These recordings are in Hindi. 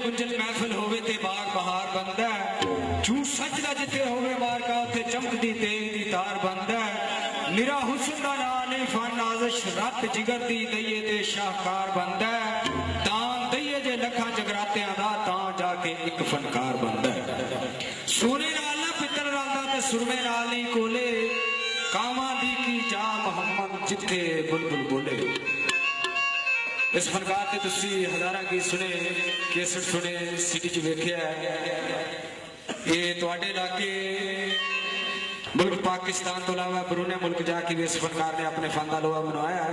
गुंजन महफिल होवे ते बाग बहार बनदा झूठ सच दा जिथे होवे मारका उथे चमकदी तेग दी तार बनदा निरा हुस्न दा नाम ने फन नाज़िश रत जिगर दी दईए ते शाहकार बनदा दान दईए जे लखा जगरातियां दा तां जाके एक फनकार बनदा सोने नाल ना पित्तर रलदा ते सुरमे नाल नहीं कोले कावां दी की जा मोहम्मद जिथे बुलबुल बोले। इस फनकार ने तुसी हजारा गीत सुने कैसेट सुने सीडी च वेख्या ये तुहाडे इलाके मुल्क पाकिस्तान तो अलावा बरूने मुल्क जाके भी इस फनकार ने अपने फन का लोहा मनवाया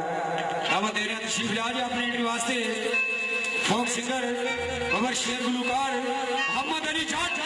दावा दे रहे तशरीफ लिया जी अपने इंटरव्यू वास्ते फोक सिंगर अमर शेर गुलकार मोहम्मद अली जाट।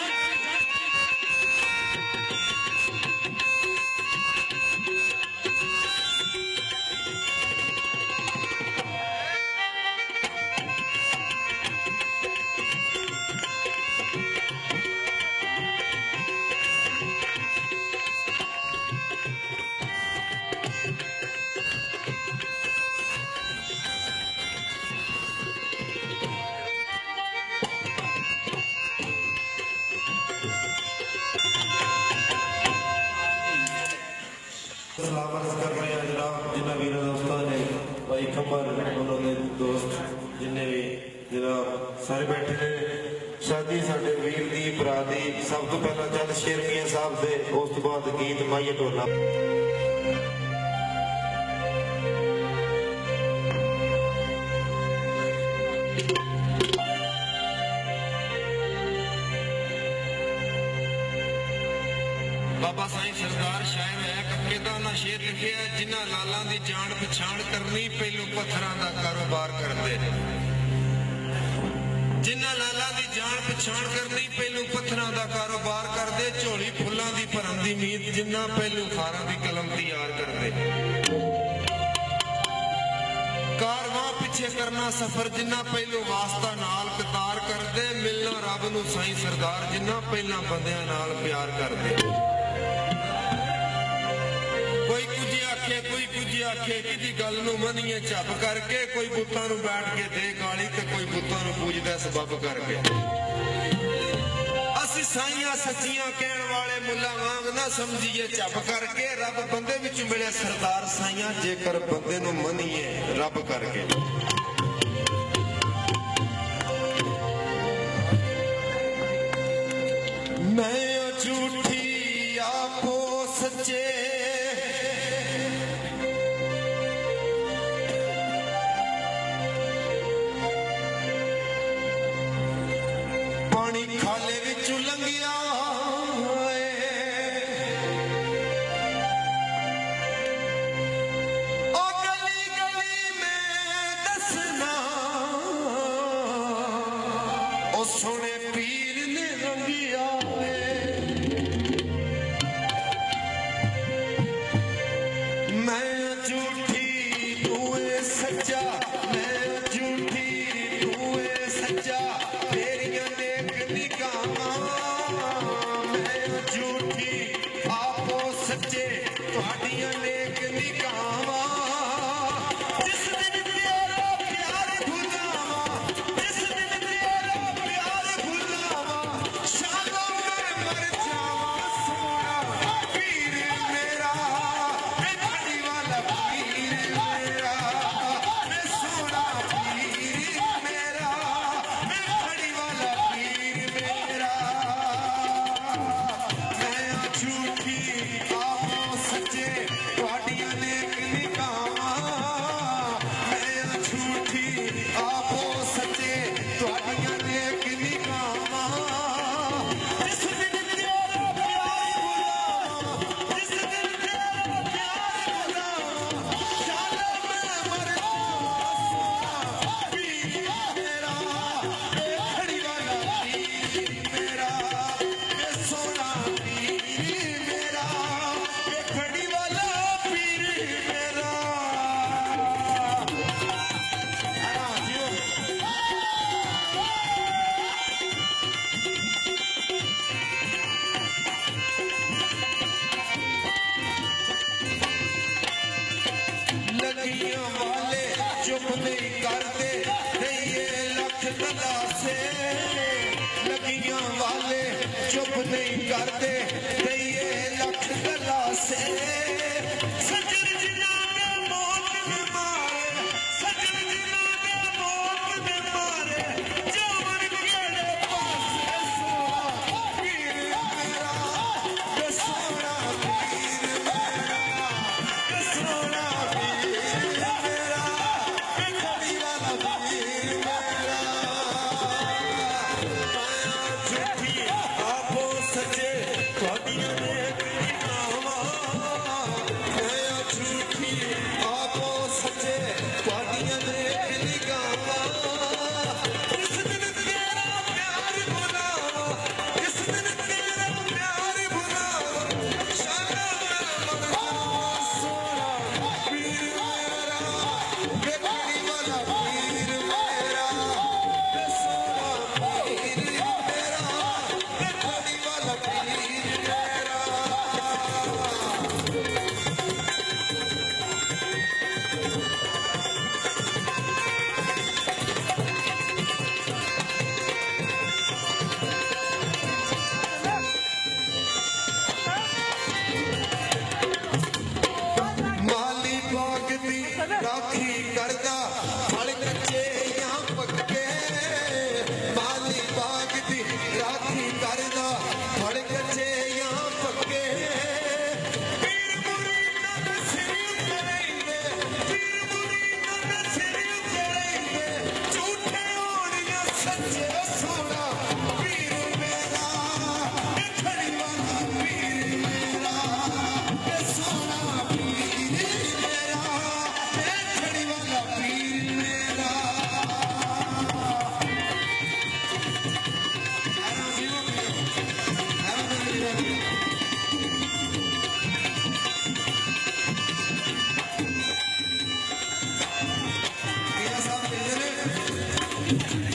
जिन्हें वीर दोस्तों ने भाई कमर उन्होंने दोस्त जिन्हें भी जनाब सारे बैठे ने शादी साडे वीर दी भरा दी सब तो पहला चंद शेर मियां साहब दे उस तो बाद गीत माइया ढोला। बाबा साईं सरदार शायर है कक्के दा ना शेर लिखे है जिन्हां लालां दी जान पछाण करनी पहलू पत्थरां दा कारोबार करदे जिन्हां लालां दी जान पछाण करनी पहलू पत्थरां दा कारोबार करदे झोली फुल्लां दी भरन दी मीत जिन्हां पहलू खारां दी कलम तैयार करदे कारवां पिछे करना सफर जिन्हां पहलू वास्ता नाल कतार करदे मिलना रब नूं साईं सरदार जिन्हां पहलां बंदियां नाल प्यार करदे। कोई कुछ आखे कोई कुछ आखे किसी गल नूं मनीए झप करके कोई बुत्तां नूं बैठ के दे गाली ते कोई बुत्तां नूं पूजदा सबब करके असीं साईयां सच्चियां कहण वाले मुल्ला वांग ना समझिए झप करके रब बंदे विच मिले सरदार साईयां जेकर बंदे नूं मनीए रब करके। मैं झूठी आपो सच्चे पानी खाले विचू लंघिया ओ गली गली में दसना ओ सोने पीर ने रंगिया मैं झूठी तू है सच्चा मैं झूठी तू है सच्चा तेरियां नेक निगाहां मैं झूठी आपो सच्चे तुहाडियां नेक निगाहां जिस दिन तेरा प्यार भुलावां जिस दिन तेरा प्यार भुलावां शाला दुनिया वाले चुप नहीं करते दइए लख गलासे सजन जिना के मौत में मारे सजन जिना के मौत में मारे जावन केड़े पासे सोना पीर मेरा सोना पीर मेरा सोना पीर मेरा खड़ी वाला पीर मेरा झूठी आपो सचे ਤੁਹਾਡੀਆਂ ਨੇ ਨਿਗਾਹਾਂ झूठी आपो सचे ਤੁਹਾਡੀਆਂ ਨੇ निगाहां इस दिन तेरा प्यार बुलावा इस दिन तेरा प्यार बुलावा शाना मन सोना पीर मेरा बेकड़ी वाला पीर मेरा सोना पीर मेरा बेकड़ी वाला पीर मेरा माली बाग दी राखी करदा फल कच्चे या पक्के माली बाग दी राखी करदा फल कच्चे या पक्के पीर मुरीदां दे सिर उत्ते रहिंदे पीर मुरीदां दे सिर उत्ते रहिंदे झूठे होण या सच्चे सोना पीर मेरा खड़ी वाला पीर मेरा सोना पीर मेरा खड़ी वाला पीर मेरा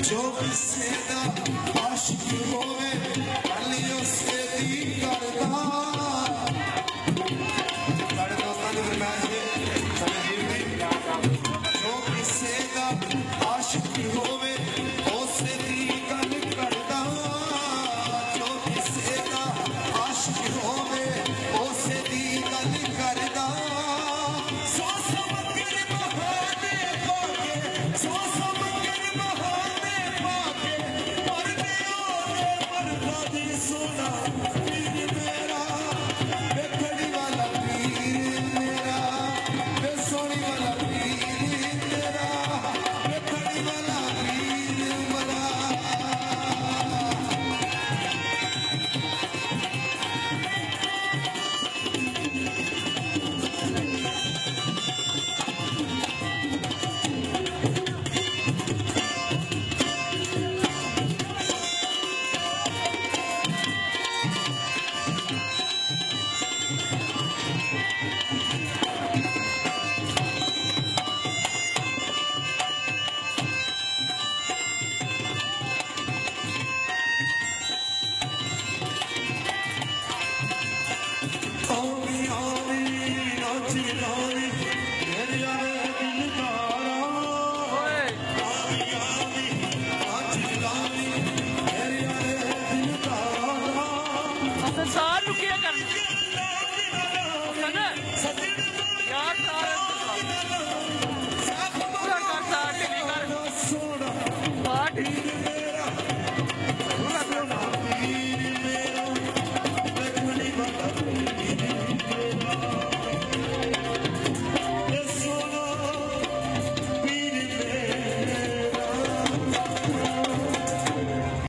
जो किसे दा आशिक होवे अली उससे दी करदा साढ़े दोस्तां दी फरमाइश है साढ़े जीव दी जो किसे दा आशिक होवे उससे दी गल करदा जो किसे दा आशिक होवे उससे दी गल करदा सो समकर बहाने पाके सो समकर बहाने पाके मरदे ओदे मरदा दी सोना पीर मेरा बेखड़ी वाला पीर मेरा बेसोनी वाला पीर मेरा बेखड़ी वाला पीर मेरा आवी आवी नाची लावी मेरे यारे दिल तारा आवी आवी नाची लावी मेरे यारे दिल तारा संसार ਨੂੰ ਕੀ ਕਰਨ